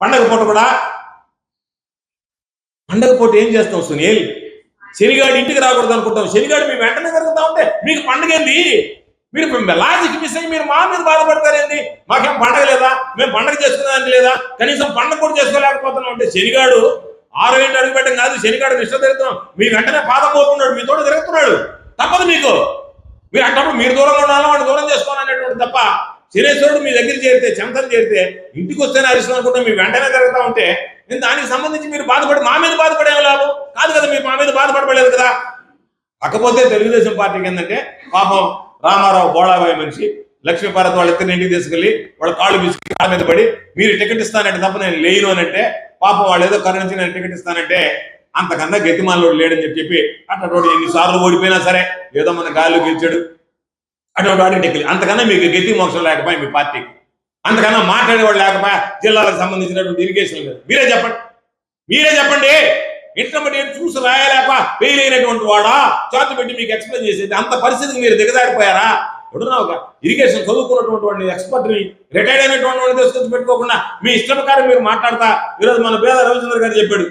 పండగ పూట కూడా పండగ పూట ఏం చేస్తాం సునీల్? శనిగాడు ఇంటికి రాకూడదు అనుకుంటాం, శనిగాడు మీ వెంటనే జరుగుతా ఉంటే మీకు పండుగ ఏంది? మీరు లాజిక్ మిస్ అయ్యి మీరు మా మీద బాధపడతారేంది? మాకేం పండగ లేదా, మేము పండగ చేసుకునేదానికి లేదా, కనీసం పండగ కూడా చేసుకోలేకపోతున్నాం అంటే శనిగాడు 6 ఏళ్ళు అడుగు పెట్టడం కాదు, శనిగాడు నిష్ట తిరుగుతున్నాం, మీ వెంటనే పాదం పోతున్నాడు, మీ తోడు తిరుగుతున్నాడు. తప్పదు మీకు. మీరు అంటప్పుడు మీరు దూరంగా ఉండాలి, వాడిని దూరం చేసుకోవాలనేటువంటి తప్ప శనేశ్వరుడు మీ దగ్గర చేరితే, చెంతలు చేరితే ఇంటికి వస్తేనే అరిష్టం అనుకుంటే మీ వెంటనే జరుగుతూ ఉంటే నేను దానికి సంబంధించి మీరు బాధపడి మా మీద బాధపడేం లాభం కాదు కదా. మీరు మా మీద బాధపడలేదు కదా. కాకపోతే తెలుగుదేశం పార్టీకి ఏంటంటే పాపం రామారావు బోళాబాయి మనిషి, లక్ష్మీపార్వతి వాళ్ళ ఇద్దరిని ఇంటికి తీసుకెళ్లి వాళ్ళ కాళ్ళు బిసికి కాళ్ళ మీద పడి మీరు టికెట్ ఇస్తానంటే తప్ప నేను లేను అని అంటే పాపం వాళ్ళు ఏదో కరుణించి నేను టికెట్ ఇస్తానంటే అంతకన్నా గతిమాలలో లేడని చెప్పి అటువంటి ఎన్నిసార్లు ఓడిపోయినా సరే ఏదో మన గాల్లో గెలిచాడు అటువంటి వాడికి టికెట్. అంతకన్నా మీకు గతి మోక్షం లేకపోయి మీ పార్టీకి, అంతకన్నా మాట్లాడేవాళ్ళు లేకపోయా జిల్లాలకు సంబంధించినటువంటి ఇరిగేషన్ లేదు. మీరే చెప్పండి. ఇంటర్మీడియట్ చూసి రాయలేక ఫెయిల్ అయినటువంటి వాడా చార్జ్ పెట్టి మీకు ఎక్స్ప్లెయిన్ చేసేది అంత పరిస్థితికి మీరు దిగజారిపోయారా? ఎవడున్నా ఒక ఇరిగేషన్ చదువుకున్నటువంటి ఎక్స్పర్ట్ని, రిటైర్డ్ అయినటువంటి వాడిని తీసుకొచ్చి పెట్టుకోకుండా మీ ఇష్ట ప్రకారం మీరు మాట్లాడతా ఈరోజు మన పేద రవిచంద్ర గారు చెప్పాడు